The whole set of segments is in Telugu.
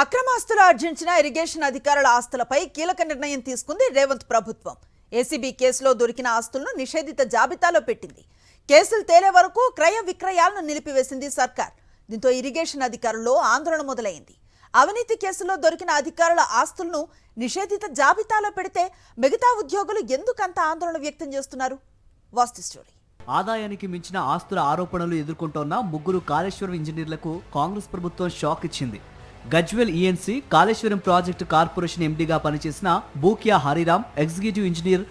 అక్రమాస్తులు ఆర్జించిన ఇరిగేషన్ అధికారుల ఆస్తులపై కీలక నిర్ణయం తీసుకుంది రేవంత్ ప్రభుత్వం. ఏసీబీ కేసులో దొరికిన ఆస్తులను నిషేధిత జాబితాలో పెట్టింది. కేసులు తేలే వరకు క్రయ విక్రయాలను నిలిపివేసింది సర్కార్. దీంతో ఇరిగేషన్ అధికారుల్లో ఆందోళన మొదలైంది. అవినీతి కేసులో దొరికిన అధికారుల ఆస్తులను నిషేధిత జాబితాలో పెడితే మిగతా ఉద్యోగులు ఎందుకంత ఆందోళన వ్యక్తం చేస్తున్నారు? వాస్తు స్టోరీ. ఆదాయానికి మించిన ఆస్తుల ఆరోపణలు ఎదుర్కొంటోన్న ముగ్గురు కాళేశ్వరం ఇంజనీర్లకు కాంగ్రెస్ ప్రభుత్వం షాక్ ఇచ్చింది. Gajwel ENC Kaleshwaram project corporation ఎండీగా పనిచేసిన బూకియా హరిరామ్, ఎగ్జిక్యూటివ్ ఇంజనీర్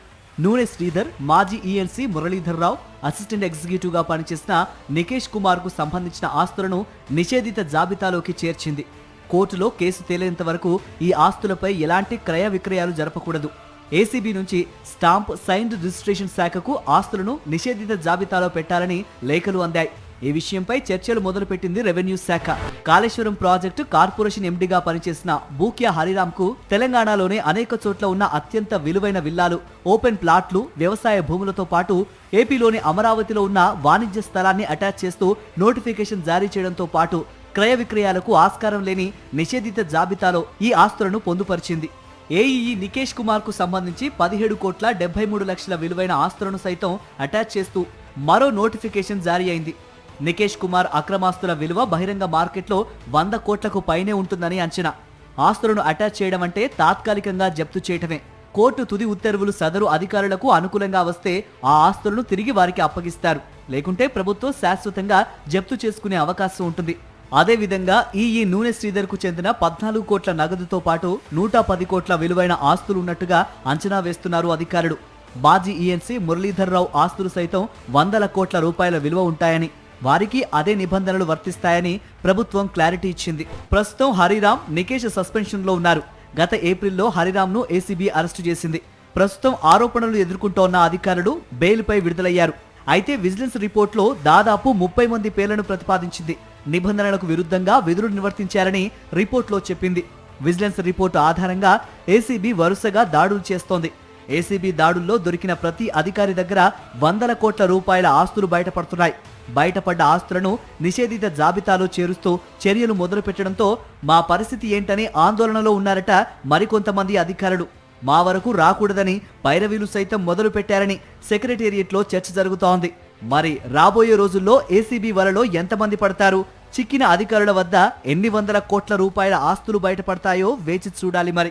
నూనె శ్రీధర్, మాజీ ENC Muralidhar Rao, assistant executive గా పనిచేసిన నికేష్ కుమార్ కు సంబంధించిన ఆస్తులను నిషేధిత జాబితాలోకి చేర్చింది. కోర్టులో కేసు తేలేంత వరకు ఈ ఆస్తులపై ఎలాంటి క్రయ విక్రయాలు జరపకూడదు. ఏసీబీ నుంచి స్టాంప్ సైన్డ్ రిజిస్ట్రేషన్ శాఖకు ఆస్తులను నిషేధిత జాబితాలో పెట్టాలని లేఖలు అందాయి. ఈ విషయంపై చర్చలు మొదలుపెట్టింది రెవెన్యూ శాఖ. కాళేశ్వరం ప్రాజెక్టు కార్పొరేషన్ ఎండీగా పనిచేసిన బూకియా హరిరామ్ కు తెలంగాణలోనే అనేక చోట్ల ఉన్న అత్యంత విలువైన విల్లాలు, ఓపెన్ ప్లాట్లు, వ్యవసాయ భూములతో పాటు ఏపీలోని అమరావతిలో ఉన్న వాణిజ్య స్థలాన్ని అటాచ్ చేస్తూ నోటిఫికేషన్ జారీ చేయడంతో పాటు క్రయ విక్రయాలకు ఆస్కారం లేని నిషేధిత జాబితాలో ఈ ఆస్తులను పొందుపరిచింది. ఏఈఈ నికేష్ కుమార్ కు సంబంధించి 17,73,00,000 విలువైన ఆస్తులను సైతం అటాచ్ చేస్తూ మరో నోటిఫికేషన్ జారీ అయింది. నికేష్ కుమార్ అక్రమాస్తుల విలువ బహిరంగ మార్కెట్లో 100 కోట్లకు పైనే ఉంటుందని అంచనా. ఆస్తులను అటాచ్ చేయడం అంటే తాత్కాలికంగా జప్తు చేయటమే. కోర్టు తుది ఉత్తర్వులు సదరు అధికారులకు అనుకూలంగా వస్తే ఆ ఆస్తులను తిరిగి వారికి అప్పగిస్తారు. లేకుంటే ప్రభుత్వం శాశ్వతంగా జప్తు చేసుకునే అవకాశం ఉంటుంది. అదేవిధంగా ఈ నూనె శ్రీధర్ కు చెందిన 14 కోట్ల నగదుతో పాటు 110 కోట్ల విలువైన ఆస్తులు ఉన్నట్టుగా అంచనా వేస్తున్నారు అధికారులు. మాజీ ఈఎన్సీ మురళీధర్ రావు ఆస్తులు సైతం 100 కోట్ల రూపాయల విలువ ఉంటాయని, వారికి అదే నిబంధనలు వర్తిస్తాయని ప్రభుత్వం క్లారిటీ ఇచ్చింది. ప్రస్తుతం హరిరామ్, నికేష్ సస్పెన్షన్ లో ఉన్నారు. గత ఏప్రిల్లో హరిరామ్ ను ఏసీబీ అరెస్టు చేసింది. ప్రస్తుతం ఆరోపణలు ఎదుర్కొంటోన్న అధికారులు బెయిల్పై విడుదలయ్యారు. అయితే విజిలెన్స్ రిపోర్ట్లో దాదాపు 30 మంది పేర్లను ప్రతిపాదించింది. నిబంధనలకు విరుద్ధంగా విధులు నిర్వర్తించారని రిపోర్ట్లో చెప్పింది. విజిలెన్స్ రిపోర్టు ఆధారంగా ఏసీబీ వరుసగా దాడులు చేస్తోంది. ఏసీబీ దాడుల్లో దొరికిన ప్రతి అధికారి దగ్గర 100 కోట్ల రూపాయల ఆస్తులు బయటపడుతున్నాయి. బయటపడ్డ ఆస్తులను నిషేధిత జాబితాలో చేరుస్తూ చర్యలు మొదలు పెట్టడంతో మా పరిస్థితి ఏంటని ఆందోళనలో ఉన్నారట మరికొంతమంది అధికారులు. మా వరకు రాకూడదని పైరవీలు సైతం మొదలు పెట్టారని సెక్రటేరియట్లో చర్చ జరుగుతోంది. మరి రాబోయే రోజుల్లో ఏసీబీ వలలో ఎంతమంది పడతారు? చిక్కిన అధికారుల వద్ద ఎన్ని 100 కోట్ల రూపాయల ఆస్తులు బయటపడతాయో వేచి చూడాలి మరి.